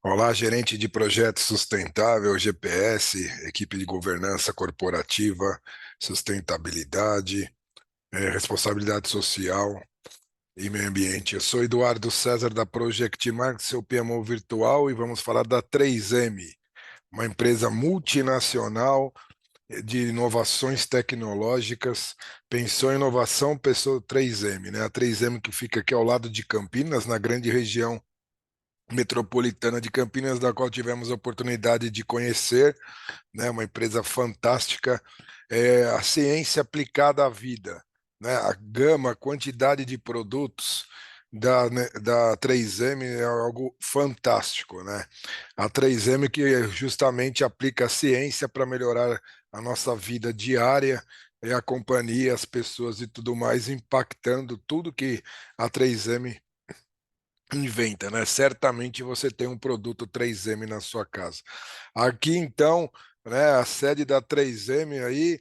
Olá, gerente de projeto sustentável, GPS, equipe de governança corporativa, sustentabilidade, responsabilidade social e meio ambiente. Eu sou Eduardo César da Project Market, seu PMO virtual, e vamos falar da 3M, uma empresa multinacional de inovações tecnológicas. Pensou em inovação, pensou 3M, né? A 3M que fica aqui ao lado de Campinas, na grande região metropolitana de Campinas, da qual tivemos a oportunidade de conhecer, né, uma empresa fantástica, a ciência aplicada à vida, né, a gama, a quantidade de produtos da 3M é algo fantástico, né? A 3M que justamente aplica a ciência para melhorar a nossa vida diária, e a companhia, as pessoas e tudo mais, impactando tudo que a 3M inventa, né? Certamente você tem um produto 3M na sua casa. Aqui, então, né, a sede da 3M aí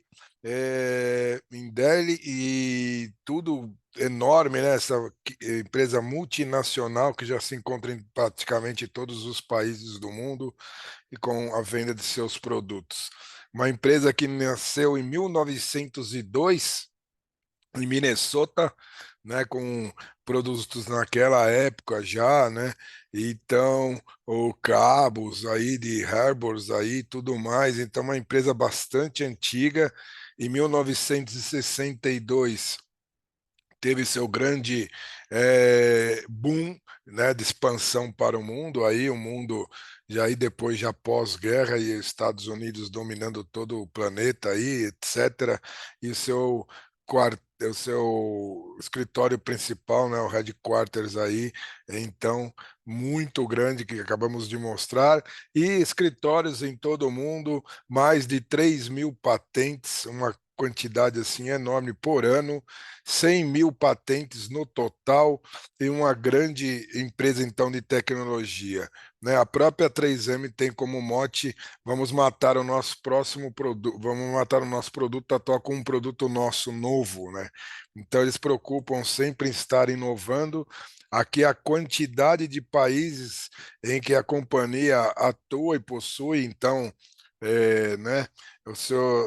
em Delhi e tudo enorme, né? Essa empresa multinacional que já se encontra em praticamente todos os países do mundo e com a venda de seus produtos. Uma empresa que nasceu em 1902 em Minnesota, né, com produtos naquela época já, né? Então, o cabos aí de Harbors aí, tudo mais. Então, uma empresa bastante antiga. Em 1962 teve seu grande boom, né, de expansão para o mundo, aí o mundo já aí depois já pós-guerra e Estados Unidos dominando todo o planeta aí, etc. E o seu escritório principal, né, o headquarters aí, então muito grande que acabamos de mostrar, e escritórios em todo o mundo, mais de 3.000 patentes, uma quantidade assim enorme por ano, 100 mil patentes no total, e uma grande empresa então de tecnologia, né? A própria 3M tem como mote: vamos matar o nosso próximo produto, vamos matar o nosso produto atual com um produto nosso novo, né? Então eles preocupam sempre em estar inovando. Aqui a quantidade de países em que a companhia atua e possui, então, né,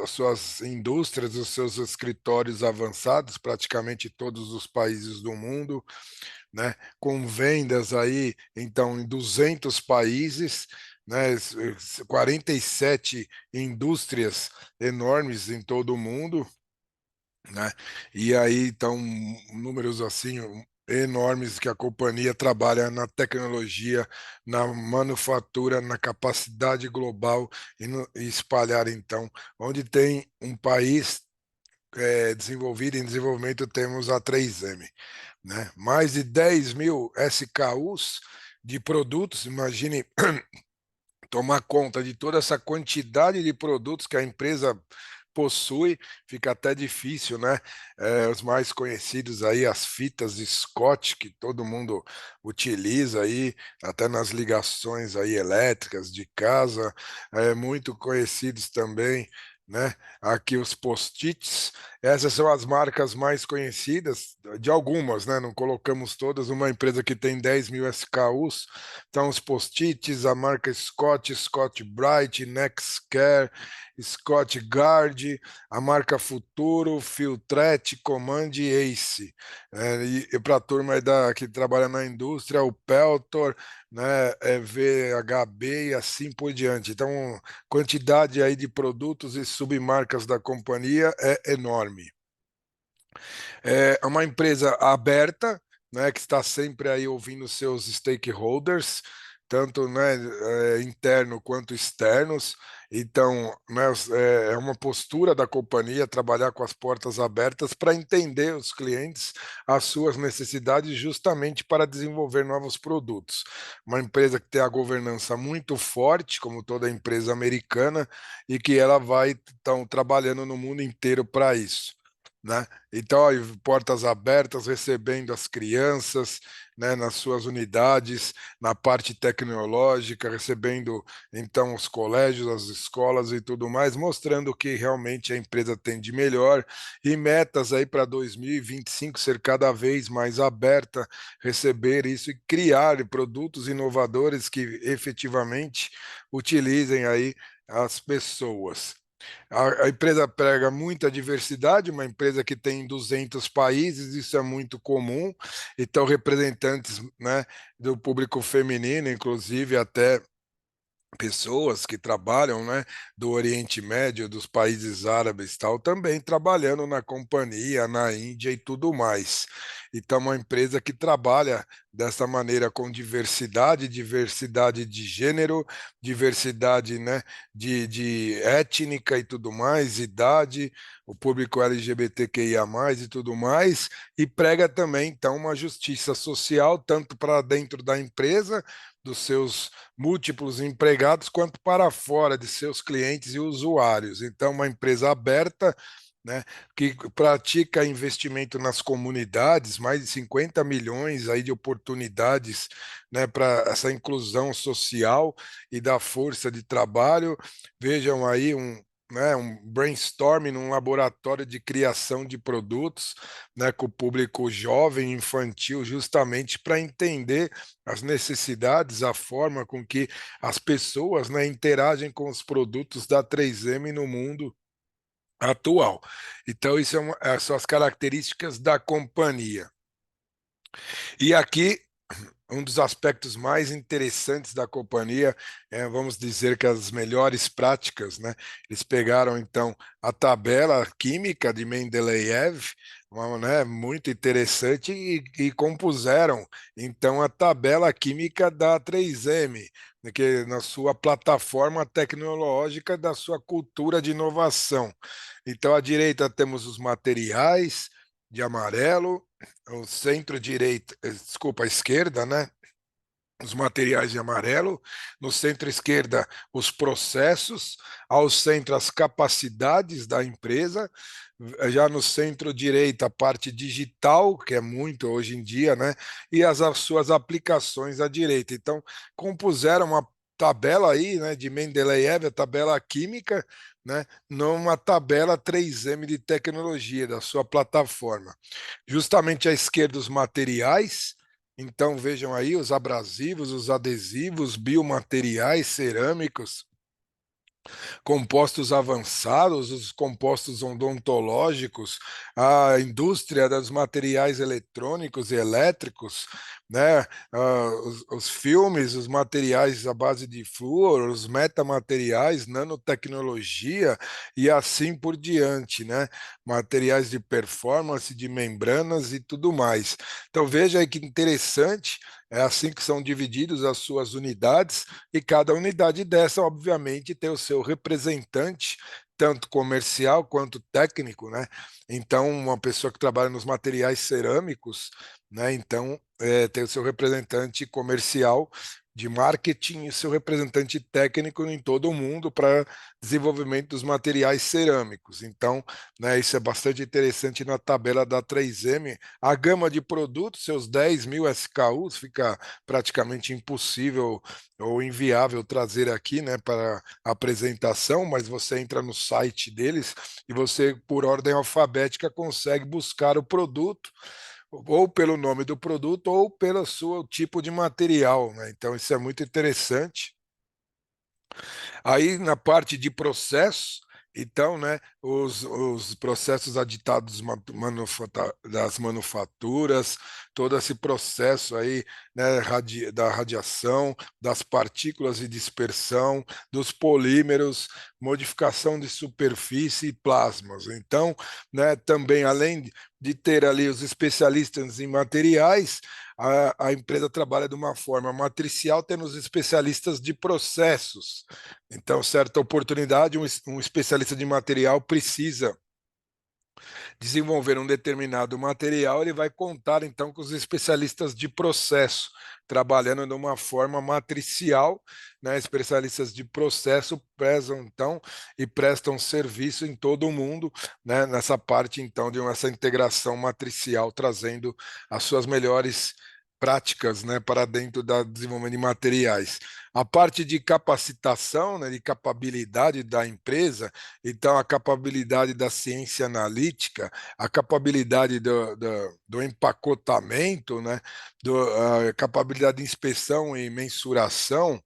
suas indústrias, os seus escritórios avançados, praticamente todos os países do mundo, né, com vendas aí, então, em 200 países, né, 47 indústrias enormes em todo o mundo, né? E aí estão números assim enormes que a companhia trabalha na tecnologia, na manufatura, na capacidade global e espalhar então, onde tem um país desenvolvido em desenvolvimento, temos a 3M, né? Mais de 10 mil SKUs de produtos, imagine tomar conta de toda essa quantidade de produtos que a empresa possui, fica até difícil, né? Os mais conhecidos aí, as fitas Scott, que todo mundo utiliza aí, até nas ligações aí elétricas de casa, muito conhecidos também, né? Aqui os post-its, essas são as marcas mais conhecidas, de algumas, né? Não colocamos todas, uma empresa que tem 10 mil SKUs, então os post-its, a marca Scott, Scott Bright, Nextcare, Scott Guard, a marca Futuro, Filtrete, Command e Ace. E para a turma aí que trabalha na indústria, o Peltor, né, VHB e assim por diante. Então, quantidade aí de produtos e submarcas da companhia é enorme. É uma empresa aberta, né, que está sempre aí ouvindo seus stakeholders, tanto, né, interno quanto externos. Então, né, é uma postura da companhia trabalhar com as portas abertas para entender os clientes, as suas necessidades, justamente para desenvolver novos produtos. Uma empresa que tem a governança muito forte, como toda empresa americana, e que ela vai então trabalhando no mundo inteiro para isso. né? Então, ó, portas abertas, recebendo as crianças, né, nas suas unidades, na parte tecnológica, recebendo então os colégios, as escolas e tudo mais, mostrando o que realmente a empresa tem de melhor e metas aí para 2025 ser cada vez mais aberta, receber isso e criar produtos inovadores que efetivamente utilizem aí as pessoas. A empresa prega muita diversidade, uma empresa que tem 200 países, isso é muito comum. Então, representantes, né, do público feminino, inclusive até pessoas que trabalham, né, do Oriente Médio, dos países árabes, e tal, também trabalhando na companhia, na Índia e tudo mais. Então, uma empresa que trabalha dessa maneira com diversidade, diversidade de gênero, diversidade, né, de étnica e tudo mais, idade, o público LGBTQIA+, e tudo mais, e prega também, então, uma justiça social, tanto para dentro da empresa, dos seus múltiplos empregados, quanto para fora de seus clientes e usuários. Então, uma empresa aberta, né, que pratica investimento nas comunidades, mais de 50 milhões aí de oportunidades, né, para essa inclusão social e da força de trabalho. Vejam aí um brainstorming num laboratório de criação de produtos, né, com o público jovem, infantil, justamente para entender as necessidades, a forma com que as pessoas, né, interagem com os produtos da 3M no mundo atual. Então, isso são as características da companhia. E aqui um dos aspectos mais interessantes da companhia, vamos dizer que as melhores práticas, né? Eles pegaram então a tabela química de Mendeleev, né, muito interessante, e compuseram então a tabela química da 3M, né, que na sua plataforma tecnológica da sua cultura de inovação. Então, à direita temos os materiais de amarelo, o centro-direita, desculpa, a esquerda, né? Os materiais de amarelo, no centro-esquerda, os processos, ao centro, as capacidades da empresa, já no centro-direita, a parte digital, que é muito hoje em dia, né? E as suas aplicações à direita. Então, compuseram uma tabela aí, né, de Mendeleev, a tabela química, né, numa tabela 3M de tecnologia da sua plataforma. Justamente à esquerda, os materiais. Então vejam aí os abrasivos, os adesivos, biomateriais, cerâmicos, compostos avançados, os compostos odontológicos, a indústria dos materiais eletrônicos e elétricos, né? Os filmes, os materiais à base de flúor, os metamateriais, nanotecnologia e assim por diante, né? Materiais de performance, de membranas e tudo mais. Então veja aí que interessante, é assim que são divididos as suas unidades e cada unidade dessa, obviamente, tem o seu representante, tanto comercial quanto técnico, né? Então, uma pessoa que trabalha nos materiais cerâmicos, né? Então, tem o seu representante comercial de marketing e seu representante técnico em todo o mundo para desenvolvimento dos materiais cerâmicos. Então, né, isso é bastante interessante na tabela da 3M. A gama de produtos, seus 10.000 SKUs, fica praticamente impossível ou inviável trazer aqui, né, para apresentação, mas você entra no site deles e você, por ordem alfabética, consegue buscar o produto, ou pelo nome do produto, ou pelo seu tipo de material, né? Então, isso é muito interessante. Aí na parte de processo, então, né, os processos aditados das manufaturas, todo esse processo aí, né, da radiação, das partículas de dispersão, dos polímeros, modificação de superfície e plasmas. Então, né, também além de ter ali os especialistas em materiais, a empresa trabalha de uma forma matricial, tendo os especialistas de processos. Então, certa oportunidade, um especialista de material precisa desenvolver um determinado material, ele vai contar então com os especialistas de processo, trabalhando de uma forma matricial, né? Especialistas de processo prezam então e prestam serviço em todo o mundo, né? Nessa parte então de essa integração matricial, trazendo as suas melhores práticas, né, para dentro do desenvolvimento de materiais. A parte de capacitação, né, de capabilidade da empresa, então a capabilidade da ciência analítica, a capabilidade do empacotamento, né, a capabilidade de inspeção e mensuração,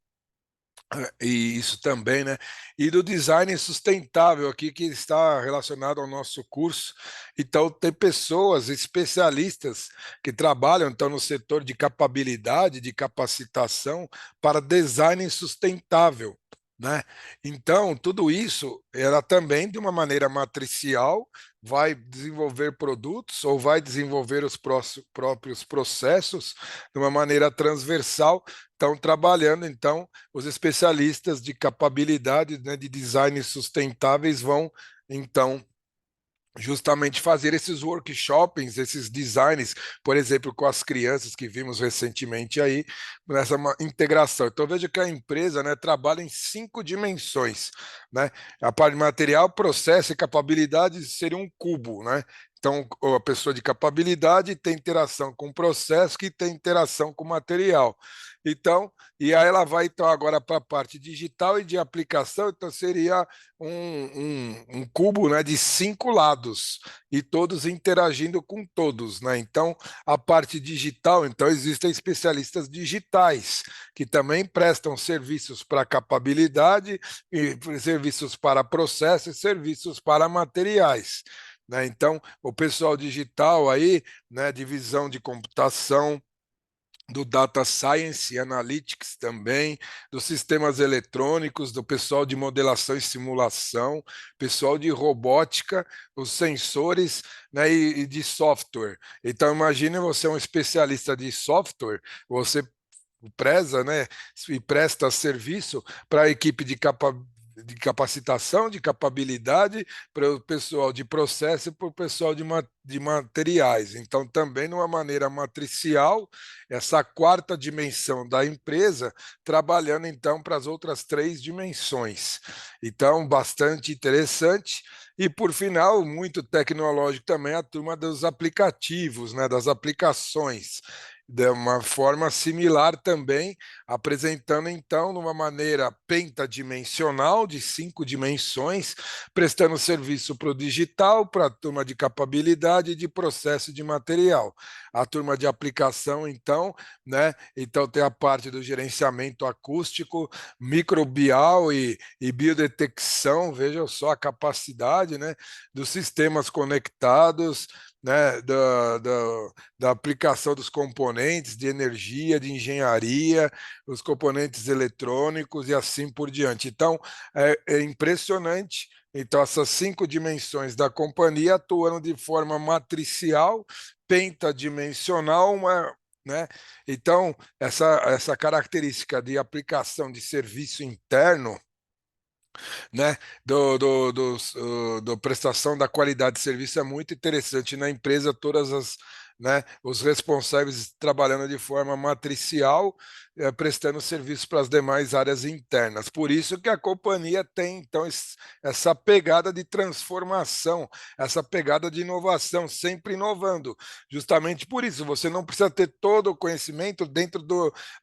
e isso também, né? E do design sustentável aqui que está relacionado ao nosso curso. Então, tem pessoas especialistas que trabalham então no setor de capabilidade, de capacitação para design sustentável, né? Então, tudo isso ela também de uma maneira matricial vai desenvolver produtos ou vai desenvolver os próprios processos de uma maneira transversal, estão trabalhando então os especialistas de capabilidade, né, de design sustentáveis vão, então, justamente fazer esses workshops, esses designs, por exemplo, com as crianças que vimos recentemente aí, nessa integração. Então, veja que a empresa, né, trabalha em 5 dimensões, né? A parte de material, processo e capabilidade seria um cubo, né? Então, a pessoa de capabilidade tem interação com o processo, que tem interação com o material. Então, e aí ela vai então agora para a parte digital e de aplicação, então seria um cubo, né, de 5 lados e todos interagindo com todos, né? Então, a parte digital, então existem especialistas digitais que também prestam serviços para capabilidade e serviços para processo e serviços para materiais. Né? Então, o pessoal digital aí, né, divisão de computação, do Data Science e Analytics também, dos sistemas eletrônicos, do pessoal de modelação e simulação, pessoal de robótica, os sensores, né, e de software. Então, imagine você é um especialista de software, você preza, né, e presta serviço para a equipe de capacitação, de capabilidade, para o pessoal de processo e para o pessoal de materiais. Então, também, de uma maneira matricial, essa quarta dimensão da empresa, trabalhando então para as outras 3 dimensões. Então, bastante interessante. E, por final, muito tecnológico também, a turma dos aplicativos, né, das aplicações de uma forma similar também, apresentando então de uma maneira pentadimensional, de 5 dimensões, prestando serviço para o digital, para a turma de capabilidade e de processo de material. A turma de aplicação, então, né? Então tem a parte do gerenciamento acústico, microbial e biodetecção, vejam só a capacidade, né, dos sistemas conectados, né, da aplicação dos componentes de energia, de engenharia, os componentes eletrônicos e assim por diante. Então, é impressionante. Então, essas 5 dimensões da companhia atuando de forma matricial, pentadimensional, né? Então, essa característica de aplicação de serviço interno, né, do prestação da qualidade de serviço é muito interessante na empresa, todas as, né, os responsáveis trabalhando de forma matricial, prestando serviço para as demais áreas internas. Por isso que a companhia tem, então, essa pegada de transformação, essa pegada de inovação, sempre inovando. Justamente por isso, você não precisa ter todo o conhecimento dentro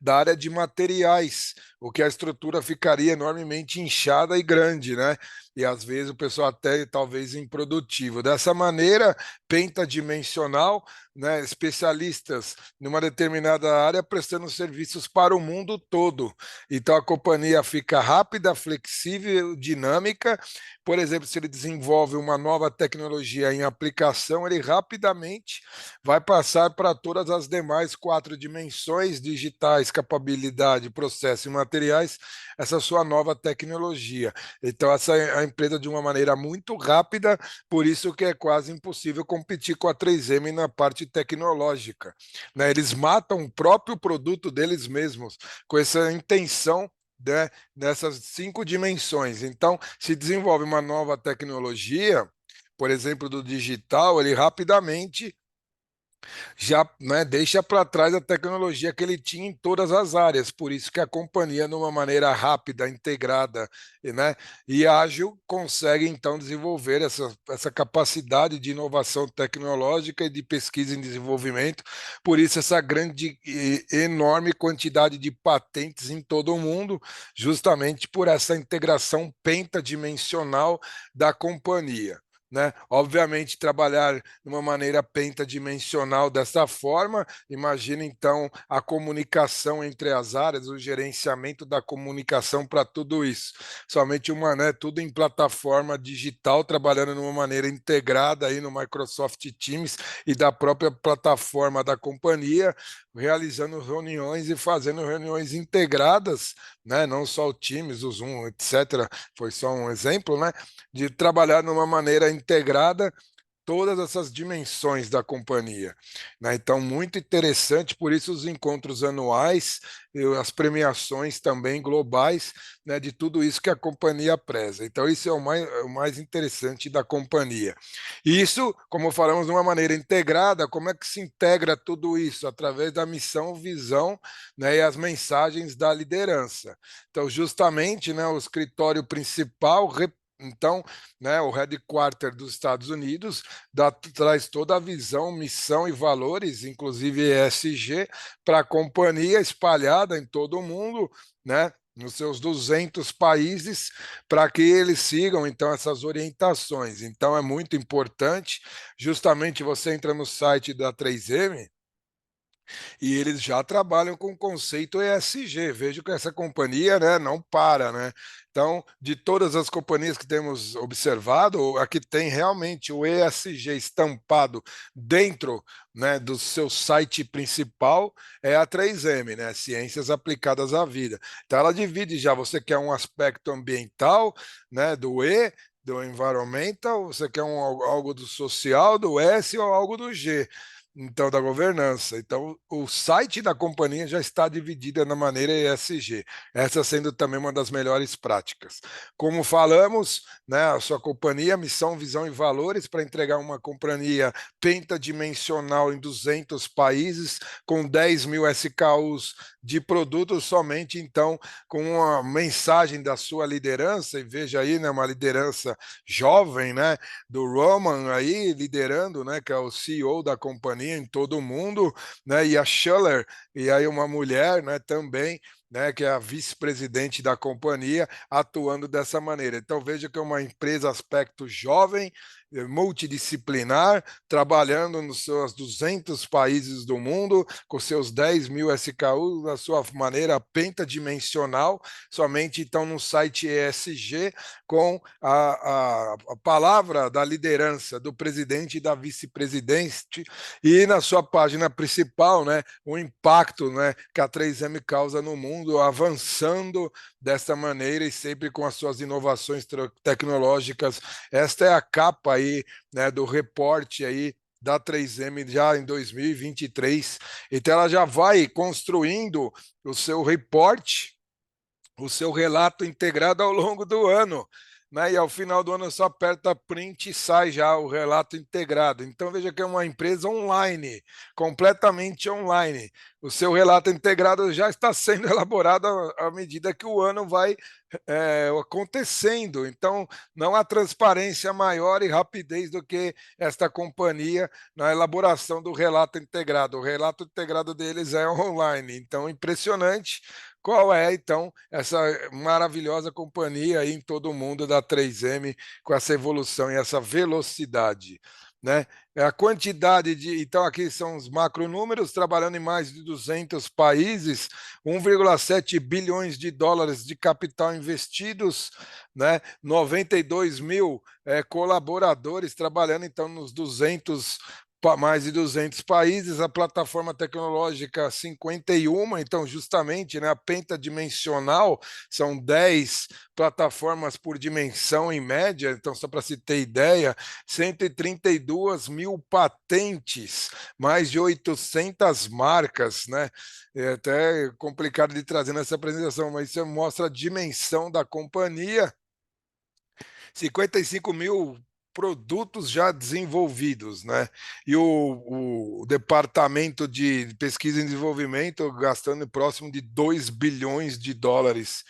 da área de materiais, o que a estrutura ficaria enormemente inchada e grande, né? E às vezes o pessoal até talvez improdutivo. Dessa maneira, pentadimensional, né, especialistas numa determinada área prestando serviços para o mundo todo. Então a companhia fica rápida, flexível, dinâmica. Por exemplo, se ele desenvolve uma nova tecnologia em aplicação, ele rapidamente vai passar para todas as demais 4 dimensões digitais, capabilidade, processo e materiais, essa sua nova tecnologia. Então, essa é a empresa de uma maneira muito rápida, por isso que é quase impossível competir com a 3M na parte tecnológica. Né? Eles matam o próprio produto deles mesmos, com essa intenção, né, nessas 5 dimensões. Então, se desenvolve uma nova tecnologia, por exemplo, do digital, ele rapidamente já, né, deixa para trás a tecnologia que ele tinha em todas as áreas. Por isso que a companhia, de uma maneira rápida, integrada, né, e ágil, consegue então desenvolver essa capacidade de inovação tecnológica e de pesquisa e desenvolvimento. Por isso essa grande e enorme quantidade de patentes em todo o mundo, justamente por essa integração pentadimensional da companhia. Né? Obviamente, trabalhar de uma maneira pentadimensional dessa forma, imagina então a comunicação entre as áreas, o gerenciamento da comunicação para tudo isso. Somente uma, né, tudo em plataforma digital, trabalhando de uma maneira integrada aí no Microsoft Teams e da própria plataforma da companhia, realizando reuniões e fazendo reuniões integradas, né, não só o Teams, o Zoom, etc. Foi só um exemplo, né? De trabalhar de uma maneira integrada todas essas dimensões da companhia, né? Então, muito interessante, por isso os encontros anuais e as premiações também globais, né, de tudo isso que a companhia preza. Então, isso é o mais interessante da companhia. E isso, como falamos, de uma maneira integrada, como é que se integra tudo isso? Através da missão, visão, né, e as mensagens da liderança. Então, justamente, né, o escritório principal então, né, o headquarter dos Estados Unidos traz toda a visão, missão e valores, inclusive ESG, para a companhia espalhada em todo o mundo, né? Nos seus 200 países, para que eles sigam então essas orientações. Então é muito importante, justamente você entra no site da 3M, e eles já trabalham com o conceito ESG. Vejo que essa companhia, né, não para, né? Então, de todas as companhias que temos observado, a que tem realmente o ESG estampado dentro, né, do seu site principal é a 3M, né? Ciências Aplicadas à Vida. Então, ela divide já. Você quer um aspecto ambiental, né, do E, do environmental, você quer algo do social, do S ou algo do G. Então, da governança. Então, o site da companhia já está dividida na maneira ESG, essa sendo também uma das melhores práticas. Como falamos, né, a sua companhia, missão, visão e valores para entregar uma companhia pentadimensional em 200 países, com 10 mil SKUs de produtos somente, então, com uma mensagem da sua liderança, e veja aí, né, uma liderança jovem, né, do Roman aí liderando, né, que é o CEO da companhia em todo o mundo, né, e a Schuller, e aí uma mulher, né, também, né, que é a vice-presidente da companhia, atuando dessa maneira. Então veja que é uma empresa aspecto jovem, multidisciplinar, trabalhando nos seus 200 países do mundo, com seus 10 mil SKU, na sua maneira pentadimensional, somente então no site ESG, com a palavra da liderança do presidente e da vice-presidente, e na sua página principal, né, o impacto, né, que a 3M causa no mundo, avançando desta maneira e sempre com as suas inovações tecnológicas. Esta é a capa aí, né, do reporte aí da 3M já em 2023. Então ela já vai construindo o seu reporte, o seu relato integrado ao longo do ano. Né? E ao final do ano só aperta print e sai já o relato integrado. Então veja que é uma empresa online, completamente online. O seu relato integrado já está sendo elaborado à medida que o ano vai acontecendo. Então não há transparência maior e rapidez do que esta companhia na elaboração do relato integrado. O relato integrado deles é online. Então impressionante. Qual é, então, essa maravilhosa companhia aí em todo o mundo da 3M, com essa evolução e essa velocidade, né? A quantidade de. Então, aqui são os macronúmeros, trabalhando em mais de 200 países, 1,7 bilhões de dólares de capital investidos, né? 92 mil colaboradores trabalhando, então, nos 200 mais de 200 países, a plataforma tecnológica 51, então justamente, né, a pentadimensional, são 10 plataformas por dimensão em média, então só para se ter ideia, 132 mil patentes, mais de 800 marcas, né? É até complicado de trazer nessa apresentação, mas isso mostra a dimensão da companhia. 55 mil produtos já desenvolvidos, né? E o departamento de pesquisa e desenvolvimento gastando próximo de 2 bilhões de dólares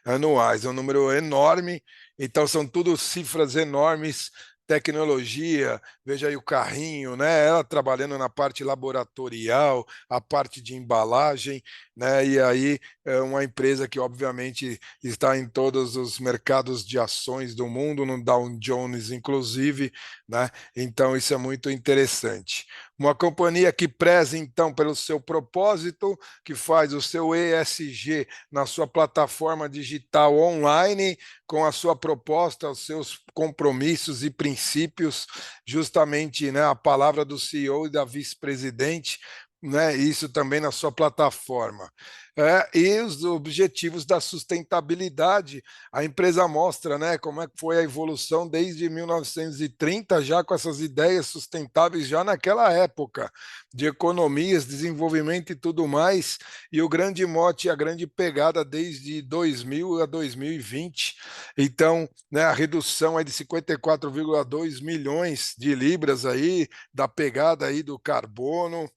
anuais. É um número enorme, então são tudo cifras enormes. Tecnologia, veja aí o carrinho, né? Ela trabalhando na parte laboratorial, a parte de embalagem, né? E aí é uma empresa que obviamente está em todos os mercados de ações do mundo, no Dow Jones inclusive, né? Então isso é muito interessante. Uma companhia que preza então pelo seu propósito, que faz o seu ESG na sua plataforma digital online, com a sua proposta, os seus compromissos e princípios, justamente, né, a palavra do CEO e da vice-presidente, né, isso também na sua plataforma. E os objetivos da sustentabilidade, a empresa mostra, né, como é que foi a evolução desde 1930, já com essas ideias sustentáveis, já naquela época, de economias, desenvolvimento e tudo mais, e o grande mote, a grande pegada desde 2000 a 2020. Então, né, a redução é de 54,2 milhões de libras aí, da pegada aí do carbono,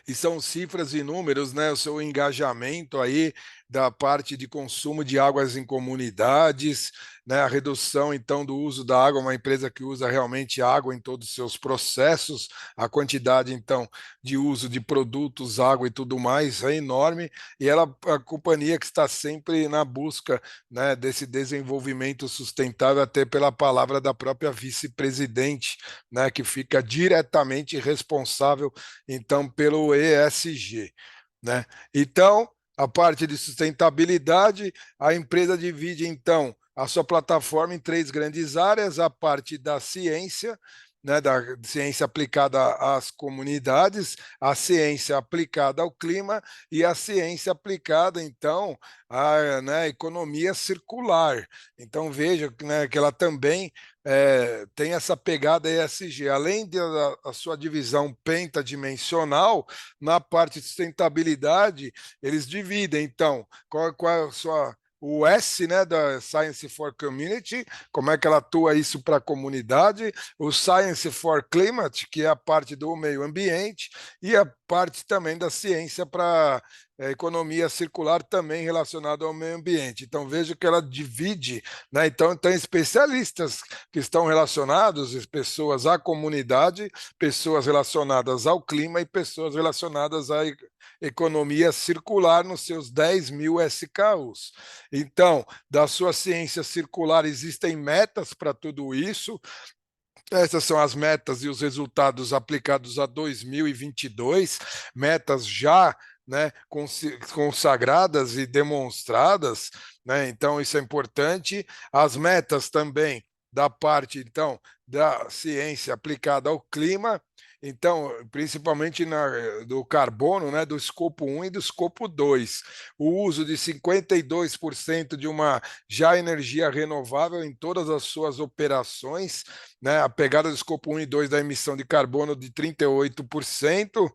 e são cifras e números, né? O seu engajamento aí da parte de consumo de águas em comunidades, né? A redução então do uso da água, uma empresa que usa realmente água em todos os seus processos, a quantidade então de uso de produtos, água e tudo mais é enorme, e ela a companhia que está sempre na busca, né, desse desenvolvimento sustentável, até pela palavra da própria vice-presidente, né, que fica diretamente responsável então pelo ESG, né? Então, a parte de sustentabilidade, a empresa divide então a sua plataforma em três grandes áreas: a parte da ciência, né, da ciência aplicada às comunidades, a ciência aplicada ao clima e a ciência aplicada, então, à, né, economia circular. Então, veja, né, que ela também tem essa pegada ESG, além da sua divisão pentadimensional, na parte de sustentabilidade, eles dividem, então, qual é a sua o S, né, da Science for Community, como é que ela atua isso para a comunidade, o Science for Climate, que é a parte do meio ambiente, e a parte também da ciência para economia circular, também relacionada ao meio ambiente. Então, vejo que ela divide, né? Então, tem especialistas que estão relacionados, pessoas à comunidade, pessoas relacionadas ao clima e pessoas relacionadas à economia circular nos seus 10 mil SKUs. Então, da sua ciência circular, existem metas para tudo isso. Essas são as metas e os resultados aplicados a 2022, metas já, né, consagradas e demonstradas, né? Então isso é importante. As metas também da parte então da ciência aplicada ao clima, então principalmente do carbono, né, do escopo 1 e do escopo 2, o uso de 52% de uma já energia renovável em todas as suas operações, né, a pegada do escopo 1 e 2 da emissão de carbono de 38%,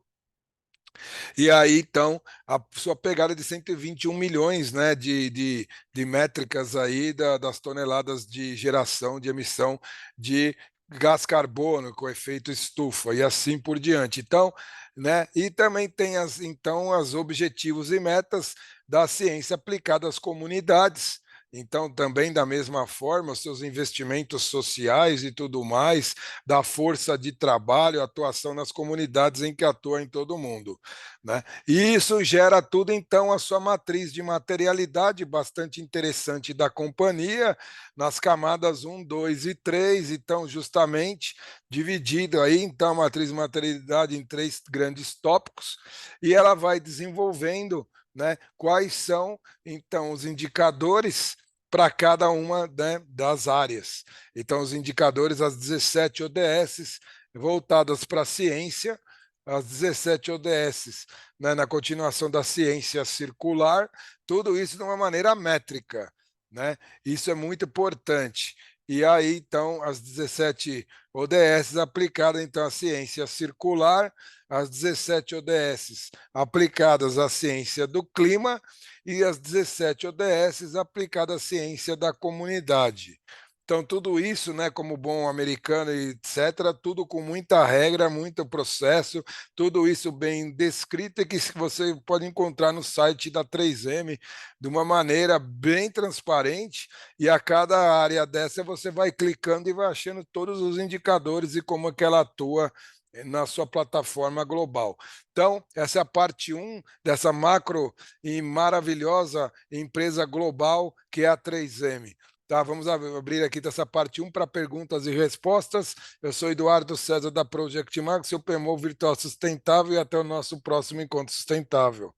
e aí, então, a sua pegada de 121 milhões, né, de métricas aí das toneladas de geração de emissão de gás carbono com efeito estufa e assim por diante. Então, né, e também tem as objetivos e metas da ciência aplicada às comunidades. Então, também da mesma forma, os seus investimentos sociais e tudo mais, da força de trabalho, atuação nas comunidades em que atua em todo o mundo, né? E isso gera tudo, então, a sua matriz de materialidade bastante interessante da companhia, nas camadas 1, 2 e 3, então, justamente dividido aí, então, a matriz de materialidade em três grandes tópicos, e ela vai desenvolvendo, né, quais são, então, os indicadores para cada uma, né, das áreas. Então, os indicadores, as 17 ODS voltadas para a ciência, as 17 ODS, né, na continuação da ciência circular, tudo isso de uma maneira métrica, né? Isso é muito importante. E aí, então, as 17 ODS aplicadas então à ciência circular, as 17 ODS aplicadas à ciência do clima e as 17 ODS aplicadas à ciência da comunidade. Então, tudo isso, né, como bom americano e etc., tudo com muita regra, muito processo, tudo isso bem descrito e que você pode encontrar no site da 3M de uma maneira bem transparente, e a cada área dessa você vai clicando e vai achando todos os indicadores e como é que ela atua na sua plataforma global. Então, essa é a parte um dessa macro e maravilhosa empresa global que é a 3M. Tá, vamos abrir aqui dessa parte um para perguntas e respostas. Eu sou Eduardo César da Project Max, seu PMO Virtual Sustentável, e até o nosso próximo encontro sustentável.